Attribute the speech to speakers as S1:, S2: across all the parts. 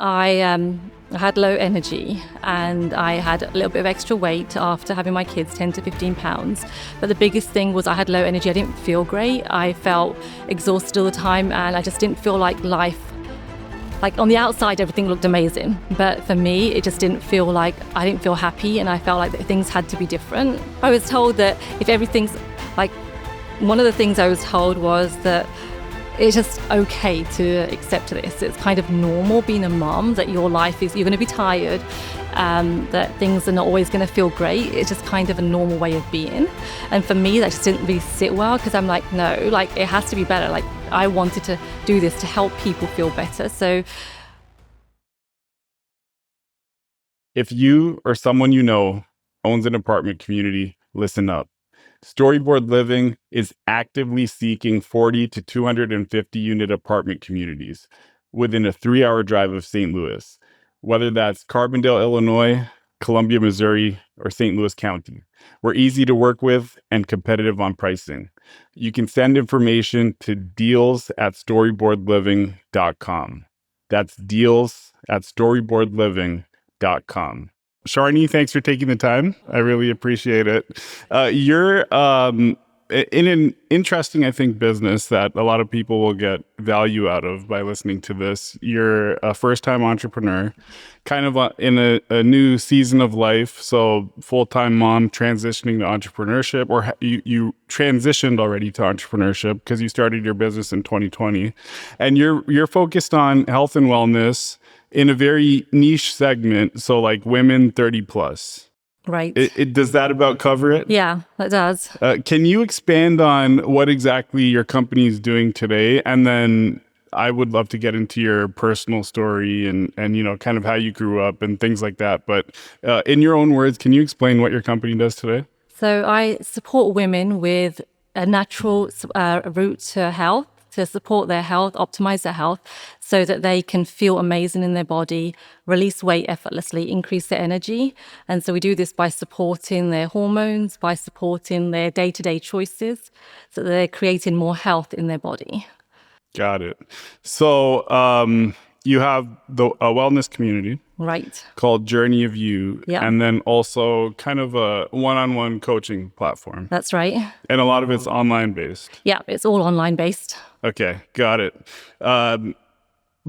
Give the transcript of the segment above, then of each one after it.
S1: I had low energy and I had a little bit of extra weight after having my kids, 10 to 15 pounds. But the biggest thing was I had low energy. I didn't feel great. I felt exhausted all the time and I just didn't feel like life. Like on the outside, everything looked amazing. But for me, it just didn't feel like, I didn't feel happy and I felt like that things had to be different. I was told that if everything's like, one of the things I was told was that it's just okay to accept this. It's kind of normal being a mom, that your life is, you're going to be tired, that things are not always going to feel great. It's just kind of a normal way of being. And for me, that just didn't really sit well because I'm like, no, like it has to be better. Like I wanted to do this to help people feel better. So
S2: if you or someone you know owns an apartment community, listen up. Storyboard Living is actively seeking 40 to 250 unit apartment communities within a 3-hour drive of St. Louis, whether that's Carbondale, Illinois, Columbia, Missouri, or St. Louis County. We're easy to work with and competitive on pricing. You can send information to deals@storyboardliving.com. That's deals@storyboardliving.com. Sharnie, thanks for taking the time. I really appreciate it. You're in an interesting, I think, business that a lot of people will get value out of by listening to this. You're a first-time entrepreneur, kind of in a new season of life. So full-time mom transitioning to entrepreneurship, or you transitioned already to entrepreneurship because you started your business in 2020. And you're focused on health and wellness in a very niche segment, so like women 30 plus.
S1: right.
S2: Does that about cover it?
S1: Yeah, that does.
S2: Can you expand on what exactly your company is doing today? And then I would love to get into your personal story and you know, kind of how you grew up and things like that. But in your own words, can you explain what your company does today?
S1: So I support women with a natural route to health, to support their health, optimize their health, so that they can feel amazing in their body, release weight effortlessly, increase their energy. And so we do this by supporting their hormones, by supporting their day-to-day choices, so that they're creating more health in their body.
S2: Got it. So you have a wellness community.
S1: Right.
S2: Called Journey of You.
S1: Yeah.
S2: And then also kind of a one-on-one coaching platform.
S1: That's right.
S2: And a lot of it's online based.
S1: Yeah, it's all online based.
S2: Okay, got it.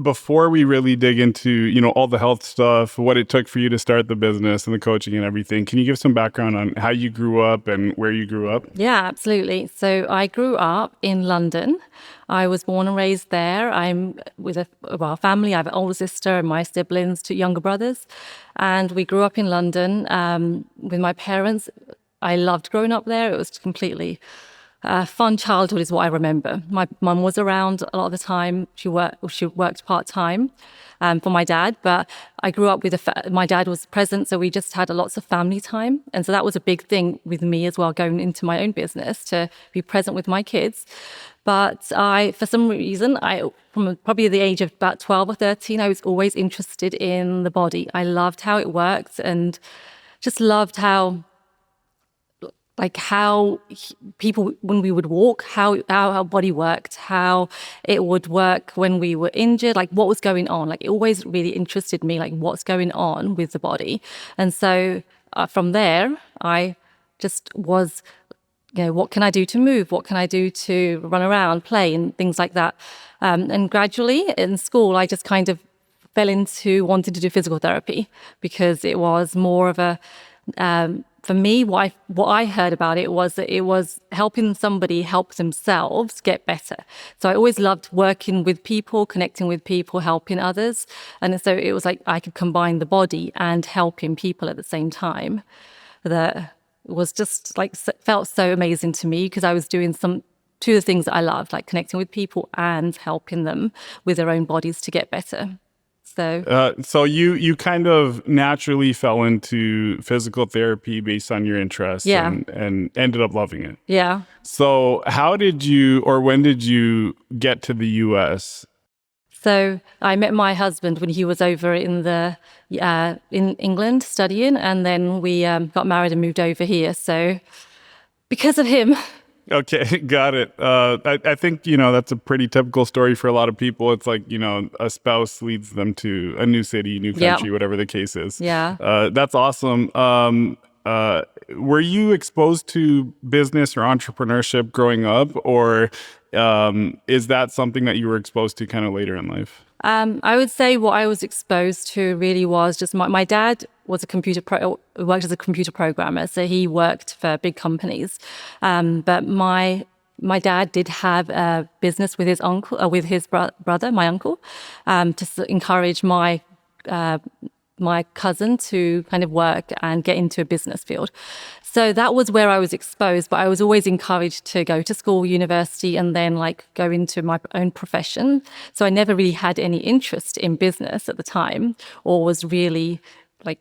S2: Before we really dig into, you know, all the health stuff, what it took for you to start the business and the coaching and everything, can you give some background on how you grew up and where you grew up?
S1: Yeah, absolutely. So I grew up in London. I was born and raised there. I'm with a family. I have an older sister and my siblings, 2 younger brothers. And we grew up in London with my parents. I loved growing up there. It was completely fun childhood is what I remember. My mum was around a lot of the time. She worked part-time for my dad, but I grew up with my dad was present, so we just had lots of family time. And so that was a big thing with me as well, going into my own business, to be present with my kids. But for some reason, from probably the age of about 12 or 13, I was always interested in the body. I loved how it worked and just loved how people, when we would walk, how our body worked, how it would work when we were injured, like what was going on. Like it always really interested me, like what's going on with the body. And so from there, I just was, you know, what can I do to move? What can I do to run around, play, and things like that. And gradually in school, I just kind of fell into wanting to do physical therapy because it was more of a for me, what I heard about it was that it was helping somebody help themselves get better. So I always loved working with people, connecting with people, helping others. And so it was like I could combine the body and helping people at the same time. That was just like felt so amazing to me because I was doing two of the things that I loved, like connecting with people and helping them with their own bodies to get better. So
S2: you kind of naturally fell into physical therapy based on your interests,
S1: yeah,
S2: and ended up loving it.
S1: Yeah.
S2: So how did you, or when did you get to the U.S.?
S1: So I met my husband when he was over in England studying, and then we got married and moved over here. So because of him,
S2: Okay, got it. I think, that's a pretty typical story for a lot of people. It's like, a spouse leads them to a new city, new
S1: Yeah.
S2: country, whatever the case is.
S1: Yeah.
S2: That's awesome. Were you exposed to business or entrepreneurship growing up, or is that something that you were exposed to kind of later in life?
S1: I would say what I was exposed to really was just my dad was worked as a computer programmer, so he worked for big companies. But my dad did have a business with his uncle, with his brother, my uncle, to encourage my cousin to kind of work and get into a business field. So that was where I was exposed, but I was always encouraged to go to school, university, and then like go into my own profession. So I never really had any interest in business at the time, or was really I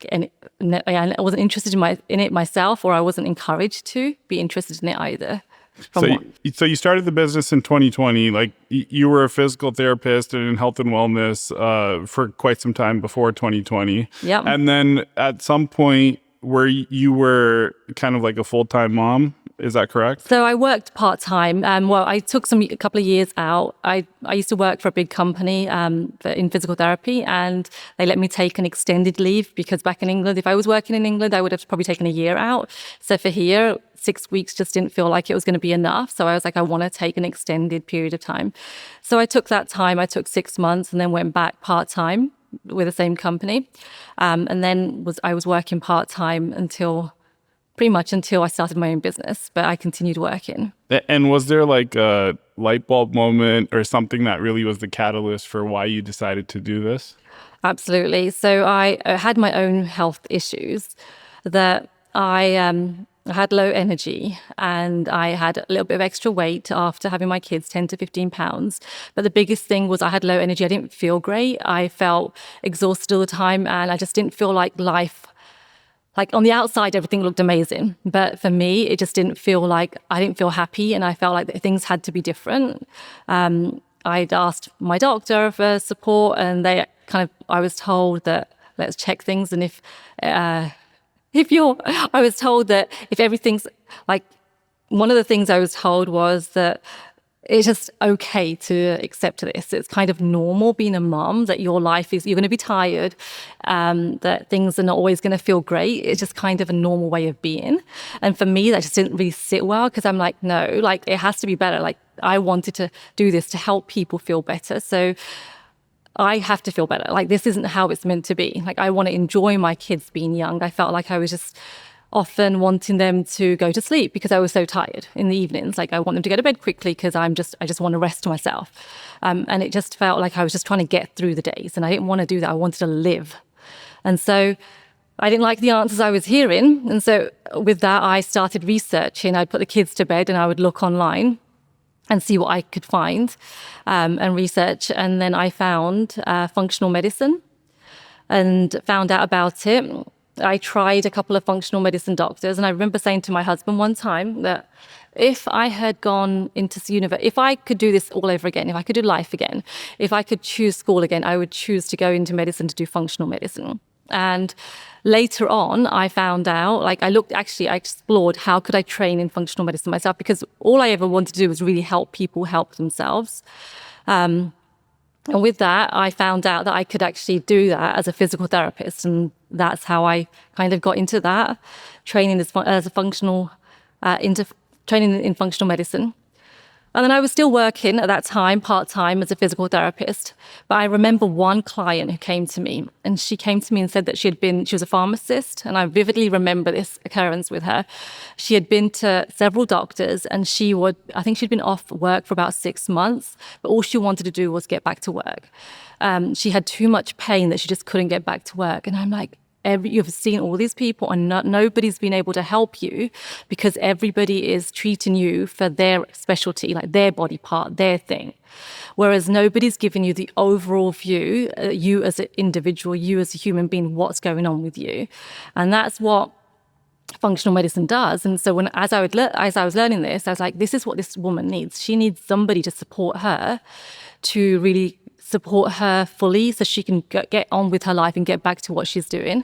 S1: wasn't interested in it myself, or I wasn't encouraged to be interested in it either.
S2: So you started the business in 2020. Like you were a physical therapist and in health and wellness for quite some time before 2020.
S1: Yeah.
S2: And then at some point where you were kind of like a full-time mom, is that correct?
S1: So I worked part-time. Well, I took a couple of years out. I used to work for a big company in physical therapy, and they let me take an extended leave because back in England, if I was working in England, I would have probably taken a year out. So for here, 6 weeks just didn't feel like it was going to be enough. So I was like, I want to take an extended period of time. So I took that time. I took 6 months and then went back part-time with the same company. And then I was working part-time pretty much until I started my own business, but I continued working.
S2: And was there like a light bulb moment or something that really was the catalyst for why you decided to do this?
S1: Absolutely. So I had my own health issues that I had low energy and I had a little bit of extra weight after having my kids, 10 to 15 pounds. But the biggest thing was I had low energy. I didn't feel great. I felt exhausted all the time and I just didn't feel like life. Like on the outside, everything looked amazing. But for me, it just didn't feel like, I didn't feel happy and I felt like things had to be different. I'd asked my doctor for support and I was told that let's check things. And I was told that if everything's like, one of the things I was told was that it's just okay to accept this. It's kind of normal being a mom, that your life you're going to be tired, that things are not always going to feel great. It's just kind of a normal way of being. And for me, that just didn't really sit well because I'm like, no, like it has to be better. Like I wanted to do this to help people feel better. So I have to feel better. Like this isn't how it's meant to be. Like I want to enjoy my kids being young. I felt like I was just often wanting them to go to sleep because I was so tired in the evenings. Like I want them to go to bed quickly because I just want to rest myself. And it just felt like I was just trying to get through the days and I didn't want to do that. I wanted to live. And so I didn't like the answers I was hearing. And so with that, I started researching. I'd put the kids to bed and I would look online and see what I could find and research. And then I found functional medicine and found out about it. I tried a couple of functional medicine doctors, and I remember saying to my husband one time that if I had gone into university, if I could do this all over again, if I could do life again, if I could choose school again, I would choose to go into medicine to do functional medicine. And later on, I found out, I explored how could I train in functional medicine myself, because all I ever wanted to do was really help people help themselves. And with that, I found out that I could actually do that as a physical therapist. And that's how I kind of got into that, training as a functional, training in functional medicine. And then I was still working at that time, part-time as a physical therapist. But I remember one client who came to me, and she came to me and said that she was a pharmacist. And I vividly remember this occurrence with her. She had been to several doctors and I think she'd been off work for about 6 months, but all she wanted to do was get back to work. She had too much pain that she just couldn't get back to work. And I'm like, you've seen all these people and nobody's been able to help you because everybody is treating you for their specialty, like their body part, their thing. Whereas nobody's giving you the overall view, you as an individual, you as a human being, what's going on with you. And that's what functional medicine does. And so as I was learning this, I was like, this is what this woman needs. She needs somebody to support her to really support her fully so she can get on with her life and get back to what she's doing.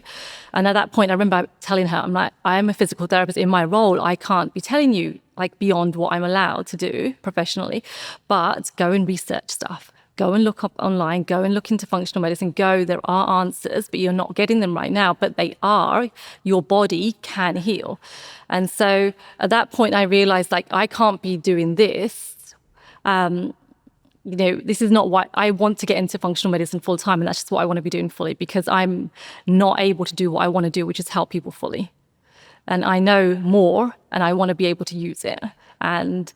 S1: And at that point, I remember telling her, I'm like, I'm a physical therapist. In my role, I can't be telling you like beyond what I'm allowed to do professionally, but go and research stuff. Go and look up online, go and look into functional medicine, there are answers, but you're not getting them right now, but they are, your body can heal. And so at that point, I realized like, I can't be doing this. This is not what I want to get into functional medicine full time. And that's just what I want to be doing fully, because I'm not able to do what I want to do, which is help people fully. And I know more and I want to be able to use it. And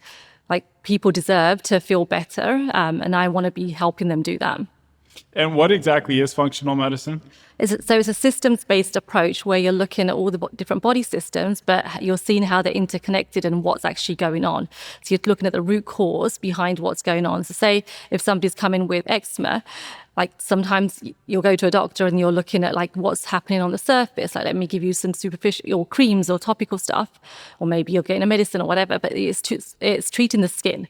S1: like people deserve to feel better, and I want to be helping them do that.
S2: And what exactly is functional medicine?
S1: It's a systems-based approach where you're looking at all the different body systems, but you're seeing how they're interconnected and what's actually going on. So you're looking at the root cause behind what's going on. So say if somebody's coming with eczema, like sometimes you'll go to a doctor and you're looking at like what's happening on the surface. Like, let me give you some superficial or creams or topical stuff, or maybe you're getting a medicine or whatever, but it's treating the skin.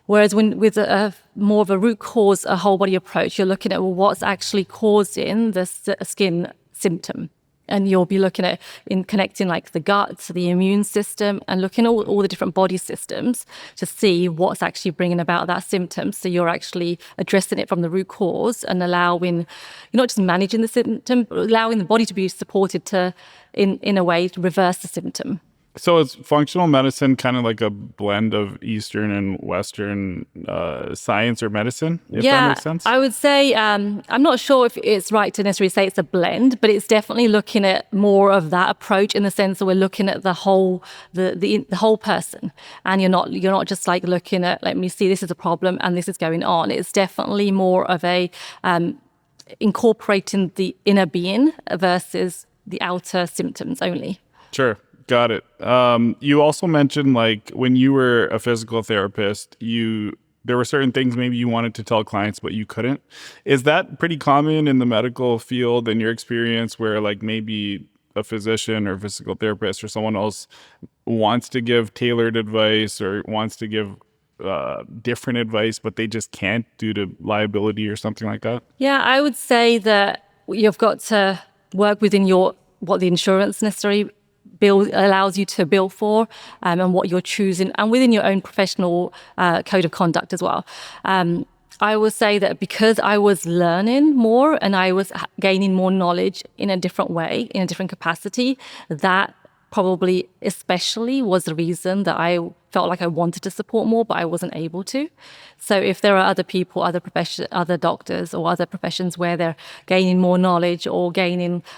S1: Whereas with a more of a root cause, a whole body approach, you're looking at what's actually causing the skin symptom. And you'll be looking at in connecting like the gut, the immune system, and looking at all the different body systems to see what's actually bringing about that symptom. So you're actually addressing it from the root cause and allowing, you're not just managing the symptom, but allowing the body to be supported to, in a way, to reverse the symptom.
S2: So is functional medicine kind of like a blend of Eastern and Western science or medicine, if that makes sense?
S1: I would say, I'm not sure if it's right to necessarily say it's a blend, but it's definitely looking at more of that approach in the sense that we're looking at the whole, the whole person. And you're not just like looking at, let me see, this is a problem and this is going on. It's definitely more of a incorporating the inner being versus the outer symptoms only.
S2: Sure. Got it. You also mentioned like when you were a physical therapist, there were certain things maybe you wanted to tell clients, but you couldn't. Is that pretty common in the medical field in your experience where like maybe a physician or physical therapist or someone else wants to give tailored advice or wants to give different advice, but they just can't due to liability or something like that?
S1: Yeah, I would say that you've got to work within what the insurance necessarily allows you to bill for, and what you're choosing, and within your own professional code of conduct as well. I will say that because I was learning more and I was gaining more knowledge in a different way, in a different capacity, that probably especially was the reason that I felt like I wanted to support more, but I wasn't able to. So if there are other people, other doctors or other professions where they're gaining more knowledge or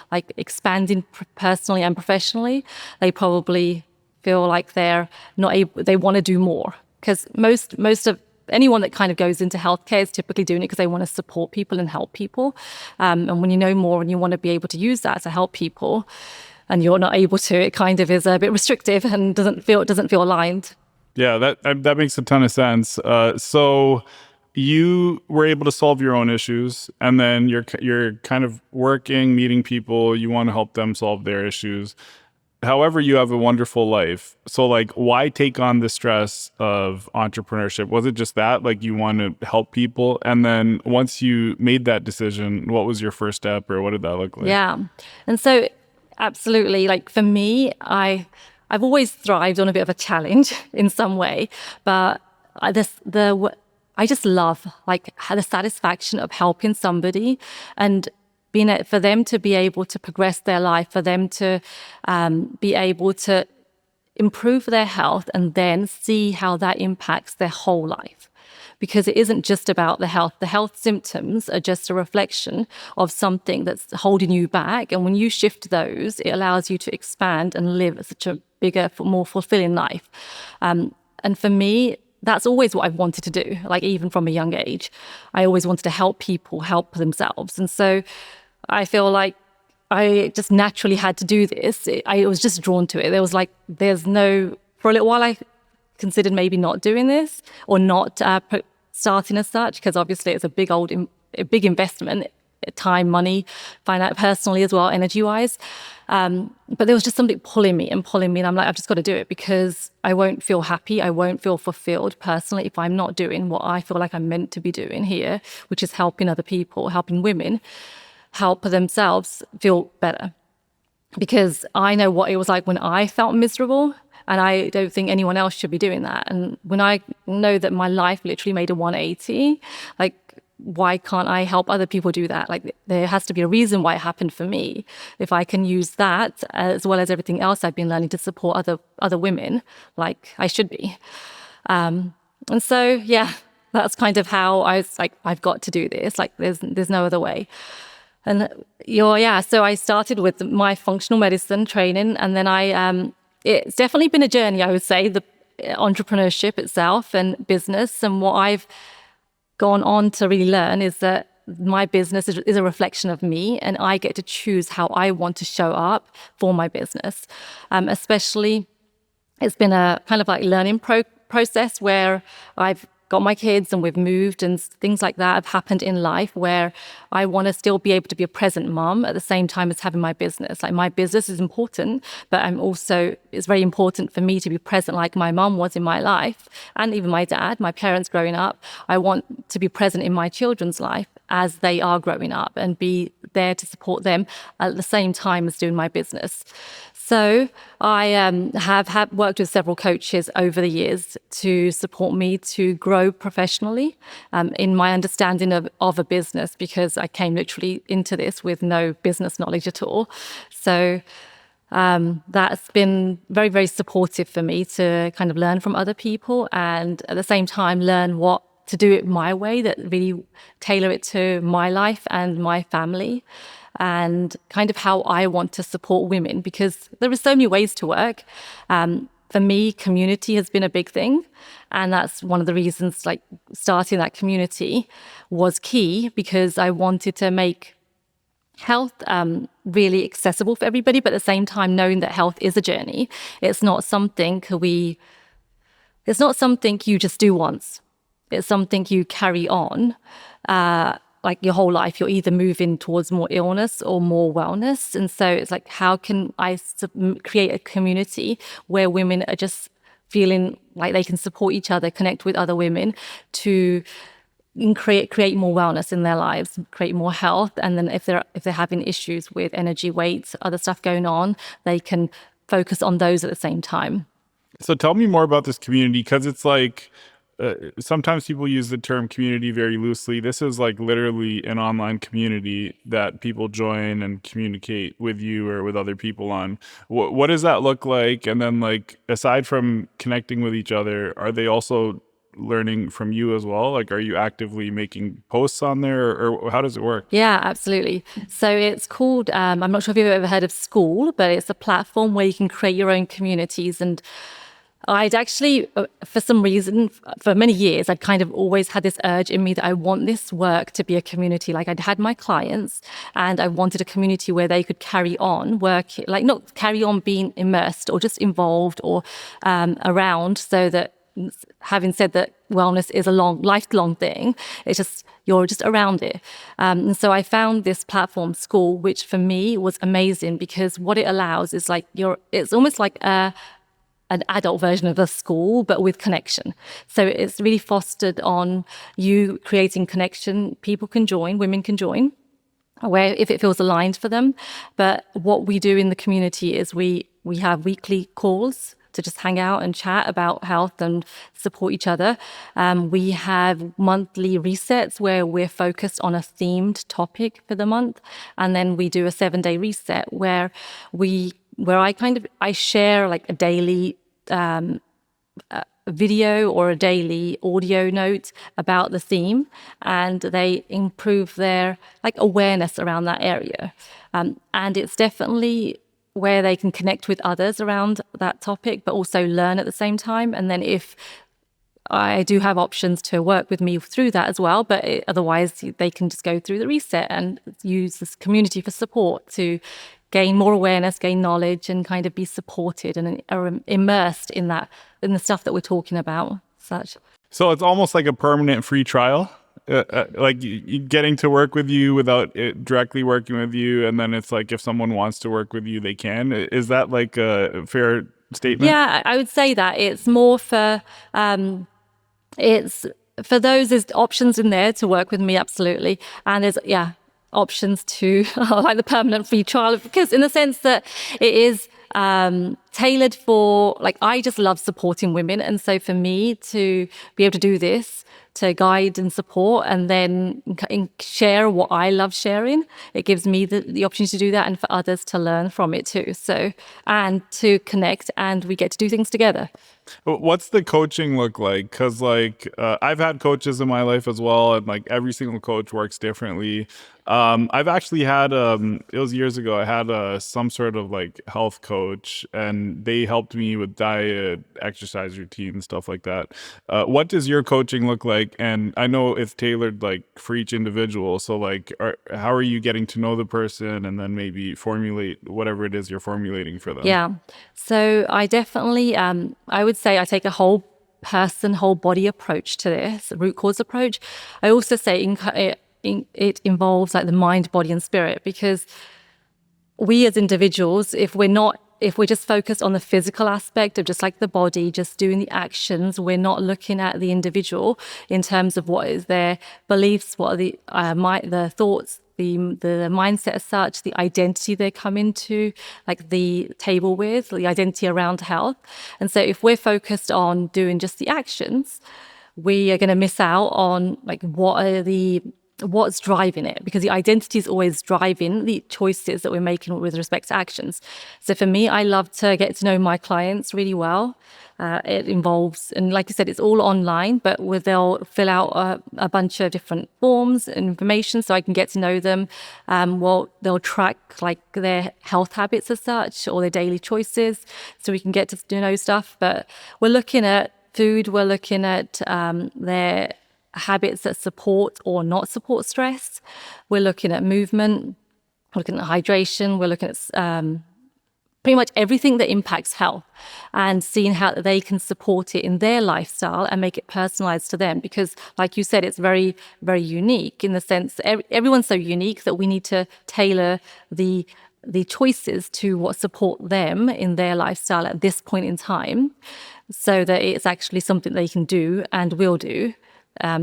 S1: like expanding personally and professionally, they probably feel like they're not able, they want to do more. Because most of anyone that kind of goes into healthcare is typically doing it because they want to support people and help people. And when you know more and you want to be able to use that to help people, and you're not able to, it kind of is a bit restrictive and doesn't feel aligned.
S2: Yeah, that makes a ton of sense. So you were able to solve your own issues, and then you're kind of working, meeting people. You want to help them solve their issues. However, you have a wonderful life. So like, why take on the stress of entrepreneurship? Was it just that, like you want to help people? And then once you made that decision, what was your first step, or what did that look like?
S1: Yeah. And so absolutely, like for me, I've always thrived on a bit of a challenge in some way, but I just love like the satisfaction of helping somebody and for them to be able to progress their life, for them to be able to improve their health and then see how that impacts their whole life. Because it isn't just about the health. The health symptoms are just a reflection of something that's holding you back. And when you shift those, it allows you to expand and live such a bigger, more fulfilling life. And for me, that's always what I've wanted to do. Like even from a young age, I always wanted to help people help themselves. And so I feel like I just naturally had to do this. I was just drawn to it. For a little while, I considered maybe not doing this or not starting as such, because obviously it's a big investment time, money, find out personally as well, energy-wise. But there was just something pulling me. And I'm like, I've just got to do it because I won't feel happy. I won't feel fulfilled personally if I'm not doing what I feel like I'm meant to be doing here, which is helping other people, helping women help themselves feel better. Because I know what it was like when I felt miserable, and I don't think anyone else should be doing that. And when I know that my life literally made a 180, like, why can't I help other people do that? Like, there has to be a reason why it happened for me. If I can use that as well as everything else I've been learning to support other women, like I should be. And so, yeah, that's kind of how I was like, I've got to do this. Like, there's no other way. And so I started with my functional medicine training, and then it's definitely been a journey, I would say, the entrepreneurship itself and business. And what I've gone on to really learn is that my business is a reflection of me, and I get to choose how I want to show up for my business. Especially, it's been a kind of like learning process where I've got my kids and we've moved, and things like that have happened in life where I want to still be able to be a present mom at the same time as having my business. Like, my business is important, but it's very important for me to be present like my mom was in my life, and even my dad, my parents growing up. I want to be present in my children's life as they are growing up and be there to support them at the same time as doing my business. So I have worked with several coaches over the years to support me to grow professionally in my understanding of a business, because I came literally into this with no business knowledge at all. So that's been very, very supportive for me to kind of learn from other people, and at the same time learn what to do it my way, that really tailor it to my life and my family, and kind of how I want to support women, because there are so many ways to work. For me, community has been a big thing. And that's one of the reasons, like, starting that community was key, because I wanted to make health really accessible for everybody, but at the same time knowing that health is a journey. It's not something you just do once. It's something you carry on like your whole life. You're either moving towards more illness or more wellness. And so it's like, how can I create a community where women are just feeling like they can support each other, connect with other women to create more wellness in their lives, create more health. And then if they're having issues with energy, weight, other stuff going on, they can focus on those at the same time.
S2: So tell me more about this community, because it's like, sometimes people use the term community very loosely. This is like literally an online community that people join and communicate with you or with other people on. What does that look like? And then, like, aside from connecting with each other, are they also learning from you as well? Like, are you actively making posts on there, or how does it work?
S1: Yeah, absolutely. So it's called, I'm not sure if you've ever heard of School, but it's a platform where you can create your own communities. And I'd actually, for some reason, for many years, I'd kind of always had this urge in me that I want this work to be a community. Like, I'd had my clients and I wanted a community where they could carry on working, like not carry on being immersed or just involved or around, so that, having said that wellness is a lifelong thing, it's just, you're just around it. And so I found this platform, School, which for me was amazing, because what it allows is like, it's almost like an adult version of a school, but with connection. So it's really fostered on you creating connection. People can join, women can join, where if it feels aligned for them. But what we do in the community is we have weekly calls to just hang out and chat about health and support each other. We have monthly resets where we're focused on a themed topic for the month. And then we do a 7-day reset where I share like a daily video or a daily audio note about the theme, and they improve their like awareness around that area. And it's definitely where they can connect with others around that topic, but also learn at the same time. And then if I do have options to work with me through that as well, but otherwise they can just go through the reset and use this community for support to gain more awareness, gain knowledge, and kind of be supported and are immersed in the stuff that we're talking about. So it's
S2: almost like a permanent free trial. Like you getting to work with you without it directly working with you, and then it's like if someone wants to work with you, they can. Is that like a fair statement?
S1: Yeah, I would say that it's more for it's for those, there's options in there to work with me, absolutely. And there's, options to like the permanent free trial, because in the sense that it is tailored for, like, I just love supporting women. And so for me to be able to do this, to guide and support and then share what I love sharing, it gives me the opportunity to do that and for others to learn from it too. So, and to connect, and we get to do things together.
S2: What's the coaching look like? Because like I've had coaches in my life as well, and like every single coach works differently. I've actually had it was years ago. I had some sort of like health coach, and they helped me with diet, exercise routine, stuff like that. What does your coaching look like? And I know it's tailored like for each individual. So like, how are you getting to know the person, and then maybe formulate whatever it is you're formulating for them?
S1: Yeah. So I definitely, I would say I take a whole person, whole body approach to this, root cause approach. I also say it involves like the mind, body, and spirit, because we as individuals, if we're just focused on the physical aspect of just like the body, just doing the actions, we're not looking at the individual in terms of what is their beliefs, what are the thoughts, the mindset as such, the identity they come into like the table with, the identity around health. And so if we're focused on doing just the actions, we are going to miss out on like what's driving it, because the identity is always driving the choices that we're making with respect to actions. So for me, I love to get to know my clients really well. It involves, and like you said, it's all online, but they'll fill out a bunch of different forms and information so I can get to know them. They'll track like their health habits as such, or their daily choices, so we can get to know stuff. But we're looking at food, we're looking at their habits that support or not support stress. We're looking at movement, we're looking at hydration, we're looking at pretty much everything that impacts health, and seeing how they can support it in their lifestyle and make it personalized to them. Because like you said, it's very, very unique in the sense that everyone's so unique that we need to tailor the choices to what support them in their lifestyle at this point in time, so that it's actually something they can do and will do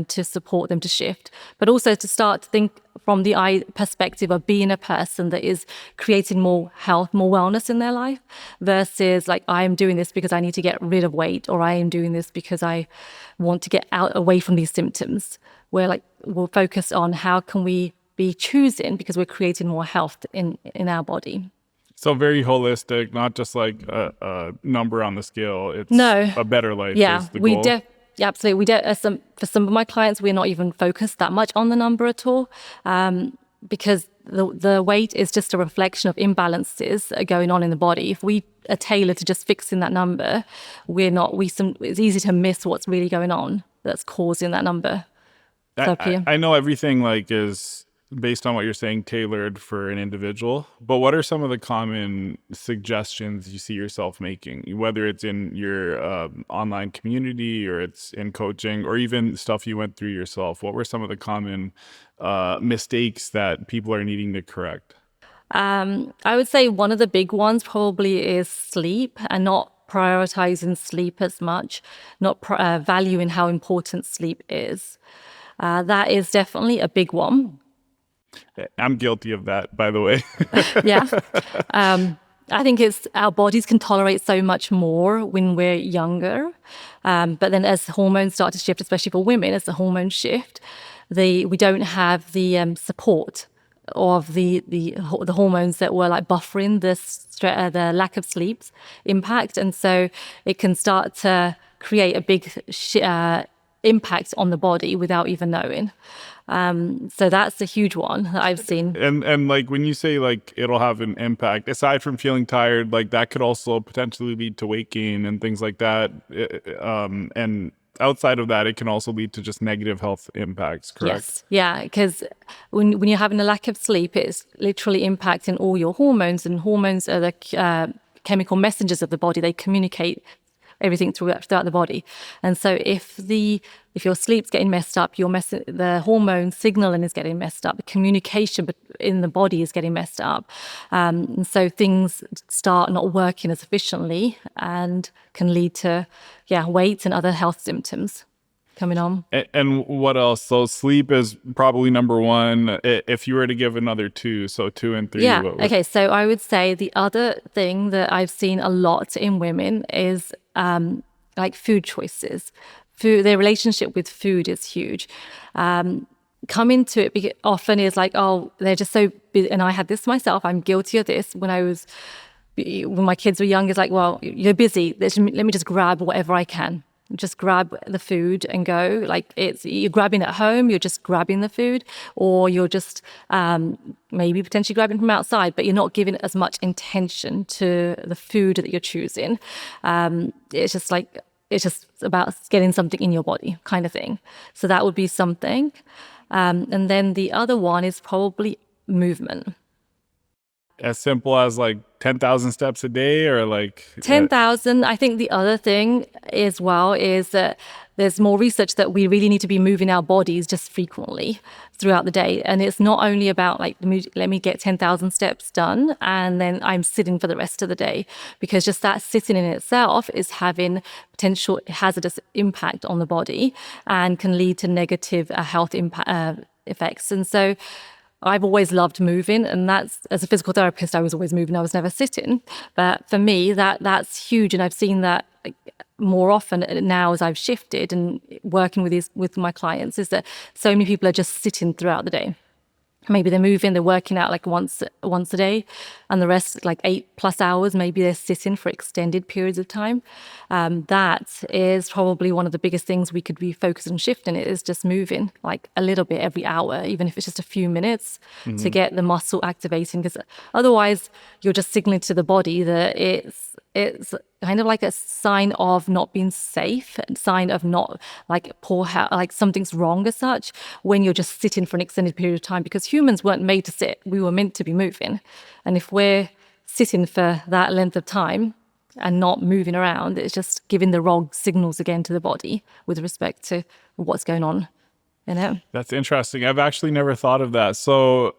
S1: to support them to shift, but also to start to think from the perspective of being a person that is creating more health, more wellness in their life, versus like, I am doing this because I need to get rid of weight, or I am doing this because I want to get away from these symptoms. Where like we'll focus on how can we be choosing, because we're creating more health in our body.
S2: So very holistic, not just like a number on the scale. It's a better life is the goal.
S1: Yeah, absolutely. For some of my clients, we're not even focused that much on the number at all, because the weight is just a reflection of imbalances that are going on in the body. If we are tailored to just fixing that number, it's easy to miss what's really going on that's causing that number.
S2: I know everything like is based on what you're saying, tailored for an individual. But what are some of the common suggestions you see yourself making, whether it's in your online community, or it's in coaching, or even stuff you went through yourself? What were some of the common mistakes that people are needing to correct?
S1: I would say one of the big ones probably is sleep, and not prioritizing sleep as much, not valuing how important sleep is. That is definitely a big one.
S2: I'm guilty of that, by the way.
S1: Yeah. I think our bodies can tolerate so much more when we're younger. But then as hormones start to shift, especially for women, as the hormones shift, we don't have the support of the hormones that were like buffering the lack of sleep impact. And so it can start to create a big impact on the body without even knowing. So that's a huge one that I've seen.
S2: And like when you say like it'll have an impact, aside from feeling tired, like that could also potentially lead to weight gain and things like that. And outside of that, it can also lead to just negative health impacts, correct?
S1: Yes. Yeah, because when you're having a lack of sleep, it's literally impacting all your hormones, and hormones are the chemical messengers of the body. They communicate everything throughout the body. And so if your sleep's getting messed up, the hormone signaling is getting messed up, the communication in the body is getting messed up. And so things start not working as efficiently and can lead to, weight and other health symptoms coming on.
S2: And what else? So sleep is probably number one. If you were to give another two, so 2 and 3.
S1: Yeah. Okay. So I would say the other thing that I've seen a lot in women is like food choices. Their relationship with food is huge. Come into it often is like, oh, they're just so busy. And I had this myself. I'm guilty of this when my kids were young. It's like, well, you're busy. Let me just grab whatever I can. Just grab the food and go. Like you're grabbing at home, you're just grabbing the food, or you're just maybe potentially grabbing from outside, but you're not giving as much intention to the food that you're choosing. It's just about getting something in your body kind of thing. So that would be something. And then the other one is probably movement.
S2: As simple as like 10,000 steps a day, or like
S1: 10,000. I think the other thing as well is that there's more research that we really need to be moving our bodies just frequently throughout the day. And it's not only about like, let me get 10,000 steps done and then I'm sitting for the rest of the day, because just that sitting in itself is having potential hazardous impact on the body and can lead to negative health effects. And so I've always loved moving, and that's, as a physical therapist, I was always moving. I was never sitting. But for me, that's huge, and I've seen that more often now as I've shifted and working with my clients, is that so many people are just sitting throughout the day. Maybe they're moving, they're working out like once a day, and the rest, like 8+ hours, maybe they're sitting for extended periods of time. That is probably one of the biggest things we could be focused on shifting. It is just moving like a little bit every hour, even if it's just a few minutes, to get the muscle activating, because otherwise you're just signaling to the body that it's kind of like a sign of not being safe, a sign of not like poor health, like something's wrong as such, when you're just sitting for an extended period of time, because humans weren't made to sit. We were meant to be moving. And if we're sitting for that length of time and not moving around, it's just giving the wrong signals again to the body with respect to what's going on in it.
S2: That's interesting. I've actually never thought of that. So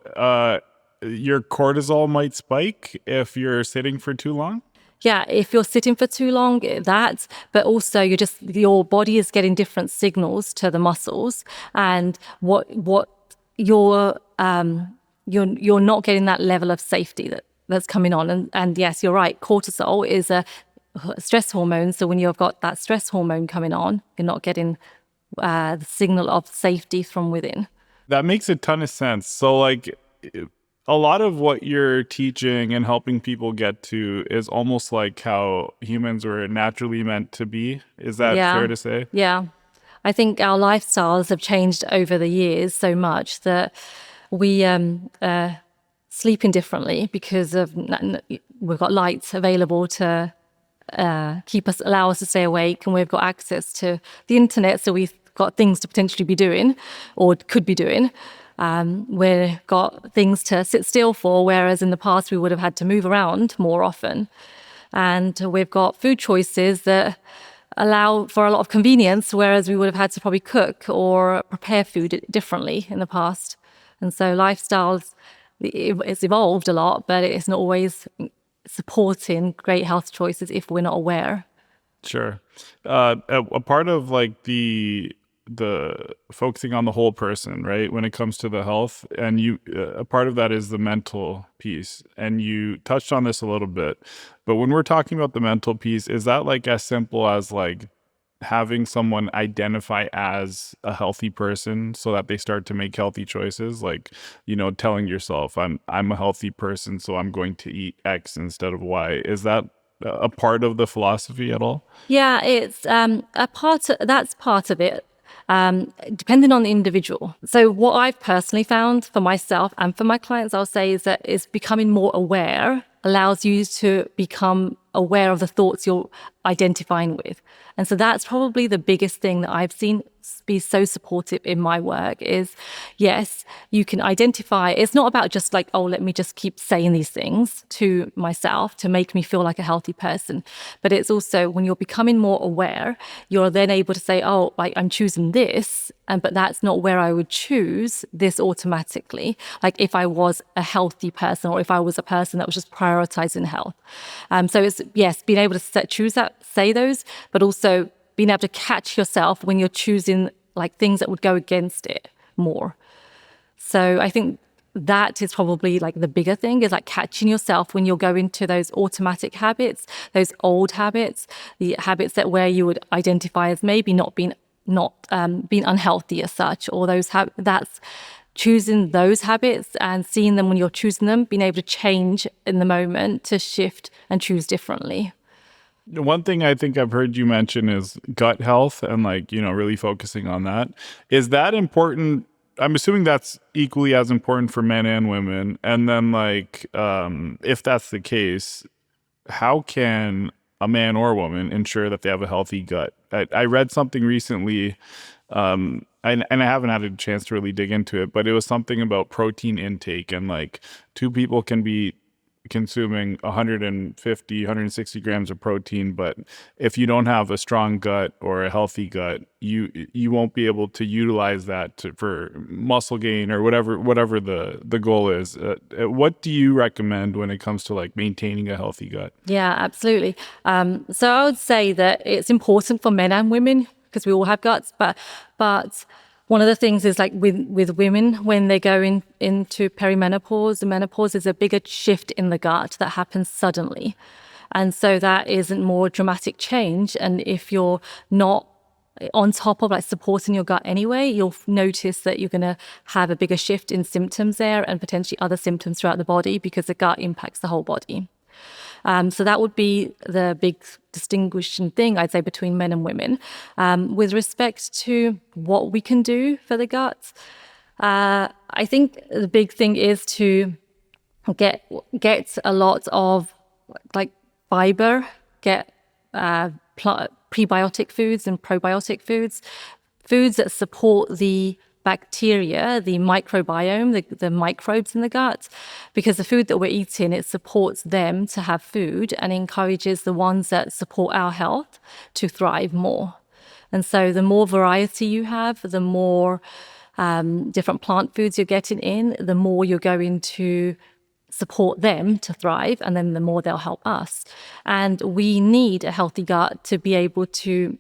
S2: your cortisol might spike if you're sitting for too long?
S1: Yeah, if you're sitting for too long, but also your body is getting different signals to the muscles, and what you're not getting that level of safety that's coming on. And yes, you're right. Cortisol is a stress hormone. So when you've got that stress hormone coming on, you're not getting the signal of safety from within.
S2: That makes a ton of sense. So like, a lot of what you're teaching and helping people get to is almost like how humans were naturally meant to be. Is that fair to say? Yeah.
S1: I think our lifestyles have changed over the years so much that we sleeping differently because we've got lights available to allow us to stay awake, and we've got access to the internet, so we've got things to potentially be doing or could be doing. We've got things to sit still for, whereas in the past we would have had to move around more often. And we've got food choices that allow for a lot of convenience, whereas we would have had to probably cook or prepare food differently in the past. And so lifestyles, it's evolved a lot, but it's not always supporting great health choices if we're not aware.
S2: Sure. A part of like the focusing on the whole person, right, when it comes to the health, and a part of that is the mental piece, and you touched on this a little bit, but when we're talking about the mental piece, is that like as simple as like having someone identify as a healthy person so that they start to make healthy choices, like, telling yourself I'm a healthy person, so I'm going to eat X instead of Y? Is that a part of the philosophy at all?
S1: Yeah, it's that's part of it. Depending on the individual. So what I've personally found for myself and for my clients, I'll say, is that it's becoming more aware allows you to become aware of the thoughts you're identifying with. And so that's probably the biggest thing that I've seen be so supportive in my work is, yes, you can identify. It's not about just like, oh, let me just keep saying these things to myself to make me feel like a healthy person. But it's also when you're becoming more aware, you're then able to say, oh, like I'm choosing this, but that's not where I would choose this automatically. Like if I was a healthy person or if I was a person that was just prioritizing health. So it's, yes, being able to choose that, say those, but also being able to catch yourself when you're choosing like things that would go against it more. So I think that is probably like the bigger thing, is like catching yourself when you're going to those automatic habits, those old habits, the habits that where you would identify as maybe not being unhealthy as such, or that's choosing those habits and seeing them when you're choosing them, being able to change in the moment to shift and choose differently.
S2: One thing I think I've heard you mention is gut health and like, really focusing on that. Is that important? I'm assuming that's equally as important for men and women. And then like, if that's the case, how can a man or a woman ensure that they have a healthy gut? I read something recently, and I haven't had a chance to really dig into it, but it was something about protein intake, and like two people can be consuming 150, 160 grams of protein, but if you don't have a strong gut or a healthy gut, you won't be able to utilize that for muscle gain or whatever the goal is. What do you recommend when it comes to like maintaining a healthy gut?
S1: Yeah, absolutely. So I would say that it's important for men and women because we all have guts, but one of the things is like with women, when they go into perimenopause, the menopause is a bigger shift in the gut that happens suddenly. And so that is a more dramatic change. And if you're not on top of like supporting your gut anyway, you'll notice that you're going to have a bigger shift in symptoms there and potentially other symptoms throughout the body because the gut impacts the whole body. So that would be the big distinguishing thing, I'd say, between men and women. With respect to what we can do for the gut, I think the big thing is to get a lot of like fiber, get prebiotic foods and probiotic foods that support the bacteria, the microbiome, the microbes in the gut, because the food that we're eating, it supports them to have food and encourages the ones that support our health to thrive more. And so the more variety you have, the more different plant foods you're getting in, the more you're going to support them to thrive, and then the more they'll help us. And we need a healthy gut to be able to.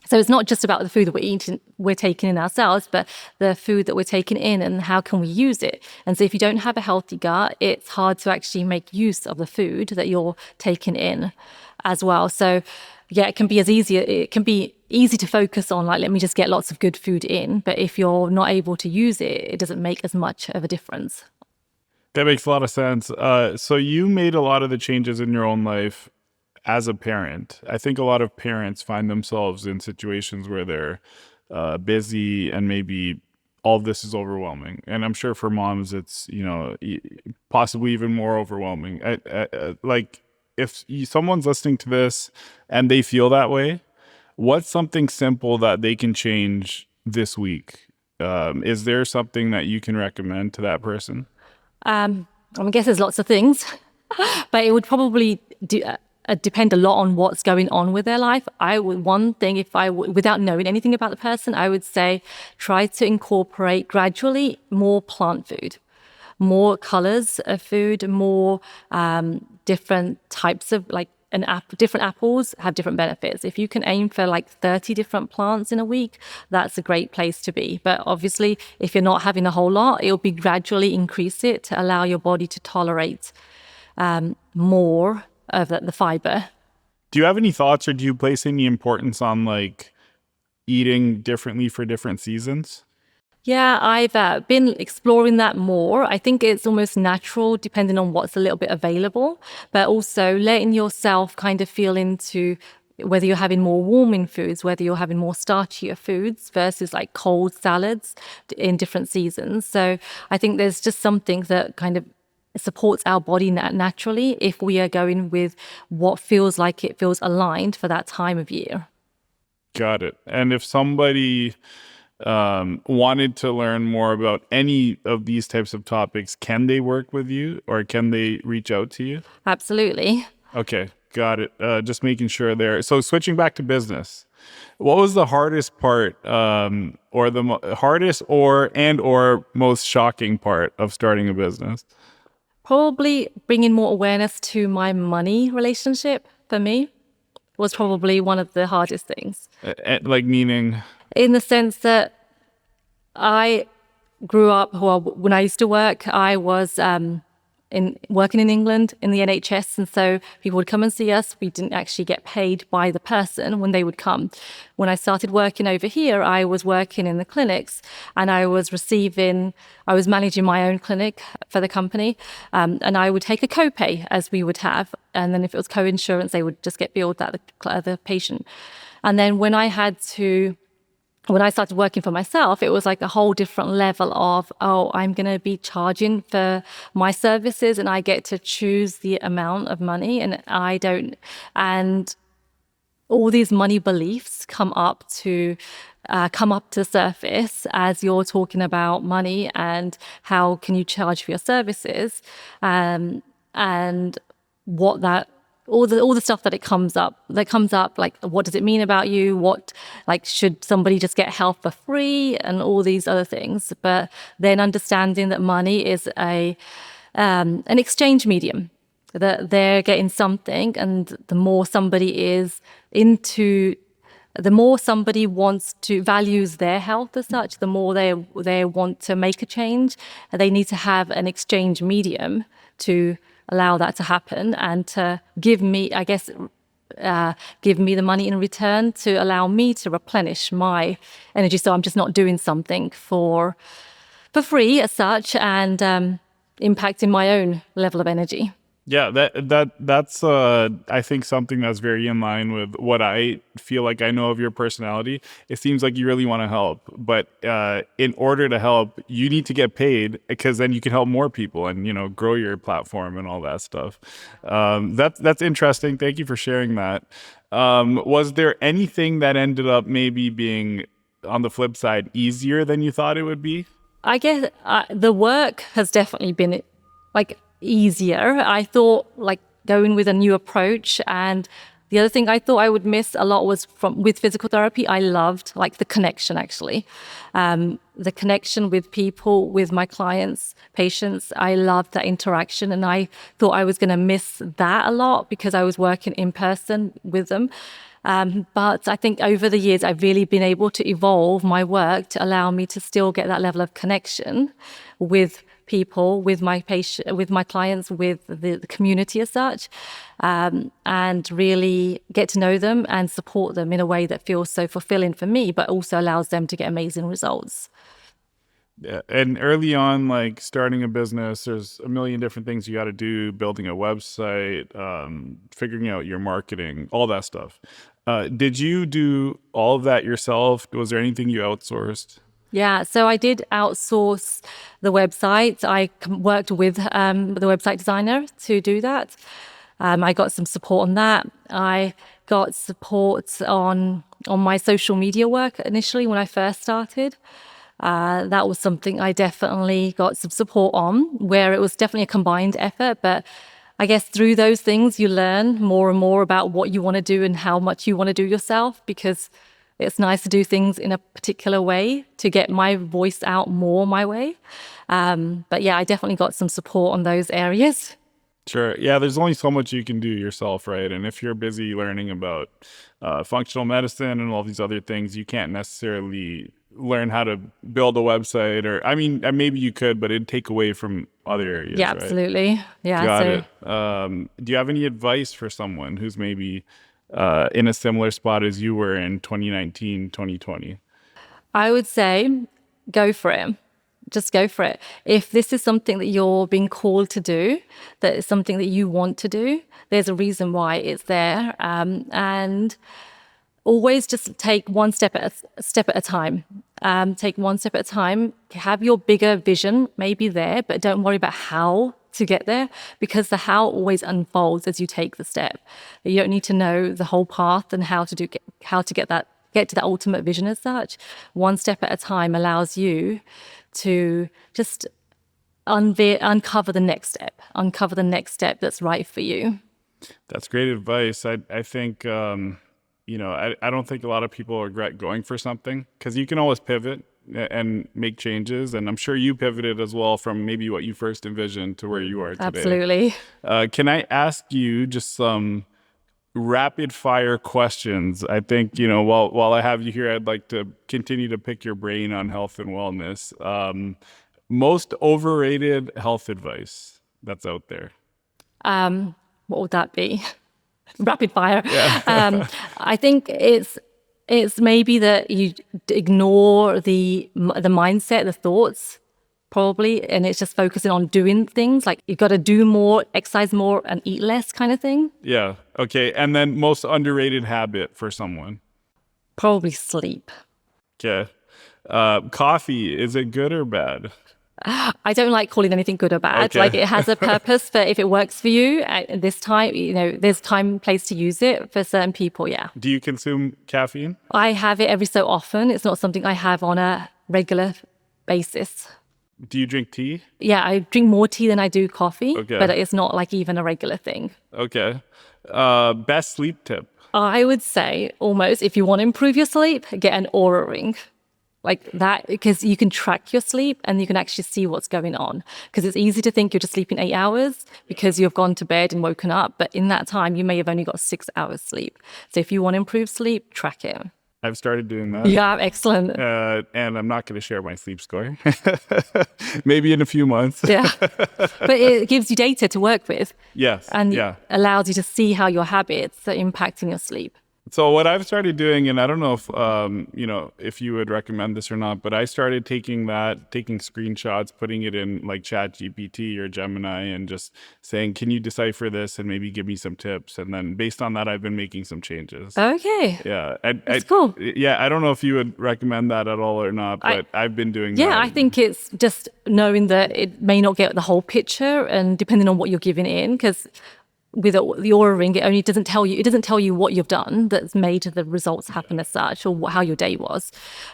S1: So it's not just about the food that we're taking in ourselves, but the food that we're taking in and how can we use it. And so if you don't have a healthy gut, it's hard to actually make use of the food that you're taking in as well. So yeah, it can be easy to focus on like, let me just get lots of good food in. But if you're not able to use it, it doesn't make as much of a difference.
S2: That makes a lot of sense. So you made a lot of the changes in your own life as a parent. I think a lot of parents find themselves in situations where they're busy and maybe all of this is overwhelming. And I'm sure for moms, it's, possibly even more overwhelming. Like if someone's listening to this and they feel that way, what's something simple that they can change this week? Is there something that you can recommend to that person?
S1: I guess there's lots of things, but it would probably depend a lot on what's going on with their life. One thing, without knowing anything about the person, I would say try to incorporate gradually more plant food, more colors of food, more different types of different apples have different benefits. If you can aim for like 30 different plants in a week, that's a great place to be. But obviously, if you're not having a whole lot, it'll be gradually increase it to allow your body to tolerate more of the fiber.
S2: Do you have any thoughts, or do you place any importance on like eating differently for different seasons?
S1: Yeah, I've been exploring that more. I think it's almost natural depending on what's a little bit available, but also letting yourself kind of feel into whether you're having more warming foods, whether you're having more starchier foods versus like cold salads in different seasons. So I think there's just something that kind of supports our body naturally if we are going with what feels like it feels aligned for that time of year.
S2: Got it. And if somebody wanted to learn more about any of these types of topics, can they work with you or can they reach out to you?
S1: Absolutely.
S2: Okay, got it. Just making sure there. So switching back to business, what was the hardest part, or the hardest or most shocking part of starting a business?
S1: Probably bringing more awareness to my money relationship for me was probably one of the hardest things,
S2: Like meaning,
S1: in the sense that I grew up, well, when I used to work, I was working in England in the NHS. And so people would come and see us. We didn't actually get paid by the person when they would come. When I started working over here, I was working in the clinics and I was managing my own clinic for the company. And I would take a copay as we would have. And then if it was co-insurance, they would just get billed that the patient. And then when I started working for myself, it was like a whole different level of, oh, I'm going to be charging for my services and I get to choose the amount of money and all these money beliefs come up to surface as you're talking about money and how can you charge for your services, and what that all the stuff that comes up, like what does it mean about you, like should somebody just get help for free and all these other things. But then understanding that money is an exchange medium, that they're getting something, and the more somebody values their health as such, the more they want to make a change. They need to have an exchange medium to allow that to happen and to give me, I guess, give me the money in return to allow me to replenish my energy. So I'm just not doing something for free as such, and impacting my own level of energy.
S2: yeah, that's I think something that's very in line with what I feel like I know of your personality. It seems like you really want to help, but in order to help, you need to get paid because then you can help more people and grow your platform and all that stuff. That's interesting. Thank you for sharing that. Was there anything that ended up maybe being, on the flip side, easier than you thought it would be?
S1: I guess the work has definitely been like easier. I thought like going with a new approach, and the other thing I thought I would miss a lot was with physical therapy. I loved like the connection, actually, the connection with people, with my clients, patients. I loved that interaction, and I thought I was going to miss that a lot because I was working in person with them. But I think over the years, I've really been able to evolve my work to allow me to still get that level of connection with people, with my patient, with my clients, with the community as such, and really get to know them and support them in a way that feels so fulfilling for me, but also allows them to get amazing results.
S2: Yeah. And early on, like starting a business, there's a million different things you got to do, building a website, figuring out your marketing, all that stuff. Did you do all of that yourself? Was there anything you outsourced?
S1: Yeah, so I did outsource the website. I worked with the website designer to do that. I got some support on that. I got support on my social media work initially when I first started. That was something I definitely got some support on, where it was definitely a combined effort. But I guess through those things, you learn more and more about what you want to do and how much you want to do yourself, because it's nice to do things in a particular way to get my voice out more my way. But yeah, I definitely got some support on those areas.
S2: Sure. Yeah, there's only so much you can do yourself, right? And if you're busy learning about functional medicine and all these other things, you can't necessarily learn how to build a website, or I mean, maybe you could, but it'd take away from other areas,
S1: Yeah,
S2: right?
S1: absolutely. Yeah.
S2: Got
S1: So
S2: it. Do you have any advice for someone who's maybe in a similar spot as you were in 2019, 2020?
S1: I would say go for it. Just go for it. If this is something that you're being called to do, that is something that you want to do, there's a reason why it's there. And always just take one step at a time. Take one step at a time. Have your bigger vision maybe there, but don't worry about how to get there, because the how always unfolds as you take the step. You don't need to know the whole path and how to get that get to the ultimate vision as such. One step at a time allows you to just uncover the next step that's right for you.
S2: That's great advice. I think, I don't think a lot of people regret going for something because you can always pivot and make changes. And I'm sure you pivoted as well from maybe what you first envisioned to where you are today.
S1: Absolutely.
S2: Can I ask you just some rapid fire questions? I think, while I have you here, I'd like to continue to pick your brain on health and wellness. Most overrated health advice that's out there.
S1: What would that be? Rapid fire.
S2: Yeah.
S1: I think it's maybe that you ignore the mindset, the thoughts, probably, and it's just focusing on doing things. Like you've got to do more, exercise more, and eat less, kind of thing.
S2: Yeah. Okay. And then most underrated habit for someone.
S1: Probably sleep.
S2: Okay. Coffee, is it good or bad?
S1: I don't like calling anything good or bad.
S2: Okay.
S1: Like it has a purpose for if it works for you at this time, there's time and place to use it for certain people. Yeah.
S2: Do you consume caffeine?
S1: I have it every so often. It's not something I have on a regular basis.
S2: Do you drink tea?
S1: Yeah, I drink more tea than I do coffee,
S2: Okay.
S1: but it's not like even a regular thing.
S2: Okay. Best sleep tip?
S1: I would say almost if you want to improve your sleep, get an Aura ring. Like that, because you can track your sleep and you can actually see what's going on. Because it's easy to think you're just sleeping 8 hours because you've gone to bed and woken up. But in that time, you may have only got 6 hours sleep. So if you want to improve sleep, track it.
S2: I've started doing that.
S1: Yeah, excellent.
S2: And I'm not going to share my sleep score. Maybe in a few months.
S1: Yeah. But it gives you data to work with.
S2: Yes.
S1: And
S2: yeah.
S1: allows you to see how your habits are impacting your sleep.
S2: So what I've started doing, and I don't know if you would recommend this or not, but I started taking screenshots, putting it in like Chat GPT or Gemini and just saying, can you decipher this and maybe give me some tips? And then based on that, I've been making some changes.
S1: Okay.
S2: Yeah.
S1: That's cool.
S2: Yeah. I don't know if you would recommend that at all or not, but I've been doing that.
S1: Yeah, I think it's just knowing that it may not get the whole picture and depending on what you're giving in, because with the Aura ring, it doesn't tell you what you've done that's made the results happen as such, or how your day was.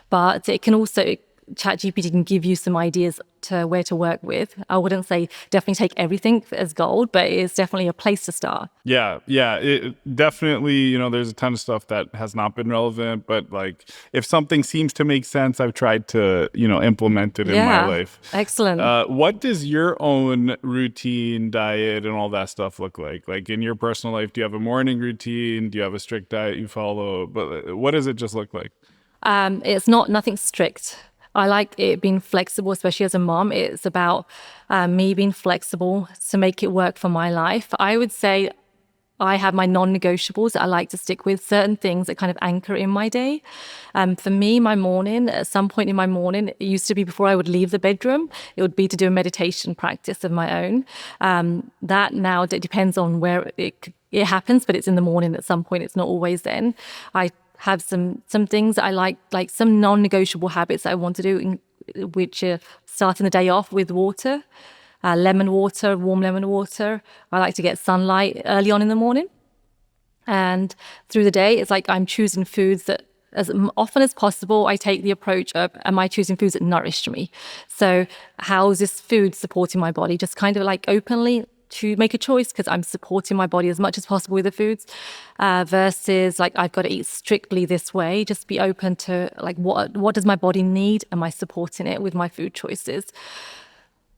S1: But it can also, ChatGPT can give you some ideas to where to work with. I wouldn't say definitely take everything as gold, but it's definitely a place to start.
S2: Yeah. It definitely, there's a ton of stuff that has not been relevant, but like if something seems to make sense, I've tried to, implement it in my life.
S1: Excellent.
S2: What does your own routine, diet, and all that stuff look like? Like in your personal life, do you have a morning routine? Do you have a strict diet you follow? But what does it just look like?
S1: It's nothing strict. I like it being flexible, especially as a mom. It's about me being flexible to make it work for my life. I would say I have my non-negotiables that I like to stick with, certain things that kind of anchor in my day. For me, my morning, at some point in my morning, it used to be before I would leave the bedroom, it would be to do a meditation practice of my own. That now, it depends on where it happens, but it's in the morning at some point. It's not always then. I have some things that I like some non-negotiable habits that I want to do, which are starting the day off with water, lemon water, warm lemon water. I like to get sunlight early on in the morning. And through the day, it's like I'm choosing foods that, as often as possible, I take the approach of, am I choosing foods that nourish me? So how is this food supporting my body? Just kind of like openly to make a choice, because I'm supporting my body as much as possible with the foods, versus like I've got to eat strictly this way. Just be open to like what does my body need? Am I supporting it with my food choices?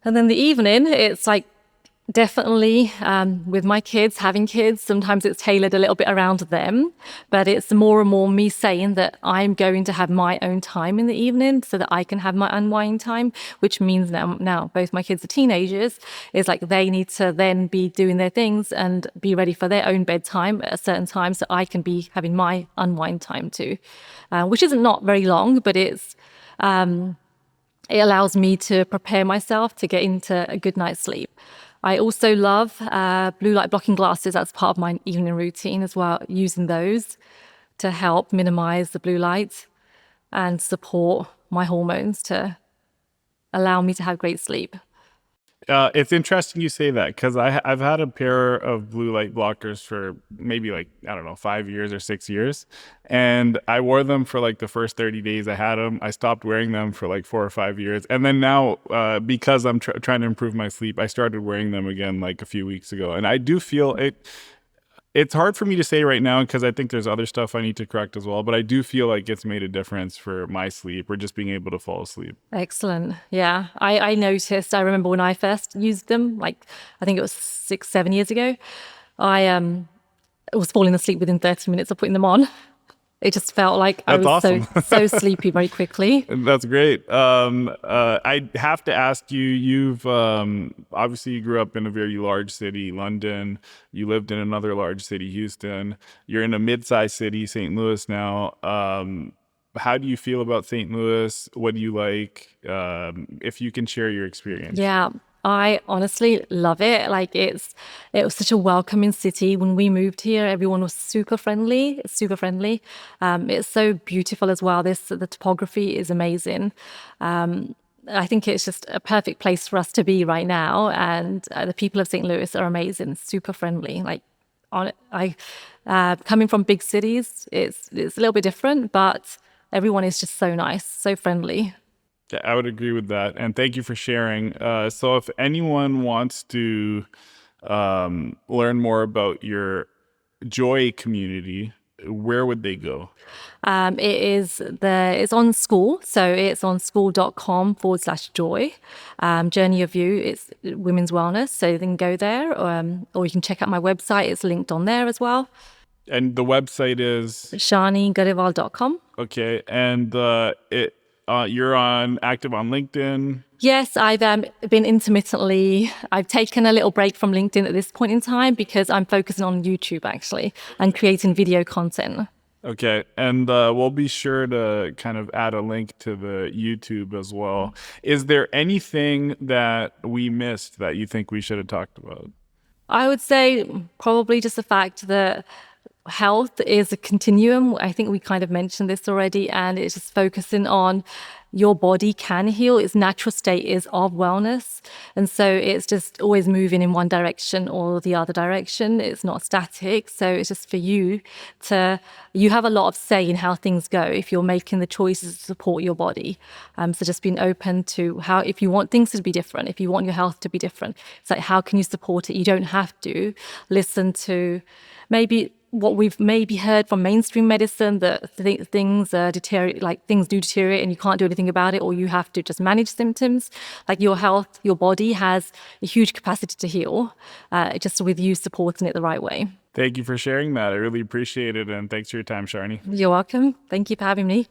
S1: And then the evening, it's like definitely with my kids, having kids, sometimes it's tailored a little bit around them, but it's more and more me saying that I'm going to have my own time in the evening so that I can have my unwind time, which means now both my kids are teenagers. It's like they need to then be doing their things and be ready for their own bedtime at a certain time so I can be having my unwind time too, which isn't not very long, but it's it allows me to prepare myself to get into a good night's sleep. I also love blue light blocking glasses. That's part of my evening routine as well, using those to help minimize the blue light and support my hormones to allow me to have great sleep.
S2: It's interesting you say that because I've had a pair of blue light blockers for maybe like, I don't know, 5 years or 6 years. And I wore them for like the first 30 days I had them. I stopped wearing them for like 4 or 5 years. And then now, because I'm trying to improve my sleep, I started wearing them again like a few weeks ago. And I do feel it's hard for me to say right now because I think there's other stuff I need to correct as well. But I do feel like it's made a difference for my sleep or just being able to fall asleep.
S1: Excellent. Yeah. I noticed, I remember when I first used them, like I think it was 6, 7 years ago, I was falling asleep within 30 minutes of putting them on. It just felt like I
S2: That's
S1: was
S2: awesome.
S1: so sleepy very quickly.
S2: That's great. I have to ask you, you've obviously you grew up in a very large city, London. You lived in another large city, Houston. You're in a mid-sized city, St. Louis now. How do you feel about St. Louis? What do you like? If you can share your experience.
S1: Yeah, I honestly love it. Like it was such a welcoming city. When we moved here, everyone was super friendly, super friendly. It's so beautiful as well. The topography is amazing. I think it's just a perfect place for us to be right now. And the people of St. Louis are amazing, super friendly. Like coming from big cities, it's a little bit different, but everyone is just so nice, so friendly.
S2: Yeah, I would agree with that. And thank you for sharing. So if anyone wants to learn more about your Joy community, where would they go?
S1: It's on school. So it's on school.com/joy. Journey of You, it's women's wellness. So you can go there or you can check out my website. It's linked on there as well.
S2: And the website is
S1: SharnieGrewal.com.
S2: okay. And you're active on LinkedIn.
S1: Yes, I've been intermittently. I've taken a little break from LinkedIn at this point in time because I'm focusing on YouTube actually and creating video content.
S2: Okay, and we'll be sure to kind of add a link to the YouTube as well. Is there anything that we missed that you think we should have talked about?
S1: I would say probably just the fact that health is a continuum. I think we kind of mentioned this already, and it's just focusing on your body can heal. Its natural state is of wellness. And so it's just always moving in one direction or the other direction. It's not static. So it's just for you have a lot of say in how things go if you're making the choices to support your body. So just being open to if you want things to be different, if you want your health to be different, it's like, how can you support it? You don't have to listen to maybe what we've maybe heard from mainstream medicine that things deteriorate, like things do deteriorate and you can't do anything about it, or you have to just manage symptoms. Like your health, your body has a huge capacity to heal, just with you supporting it the right way.
S2: Thank you for sharing that. I really appreciate it. And thanks for your time, Sharnie.
S1: You're welcome. Thank you for having me.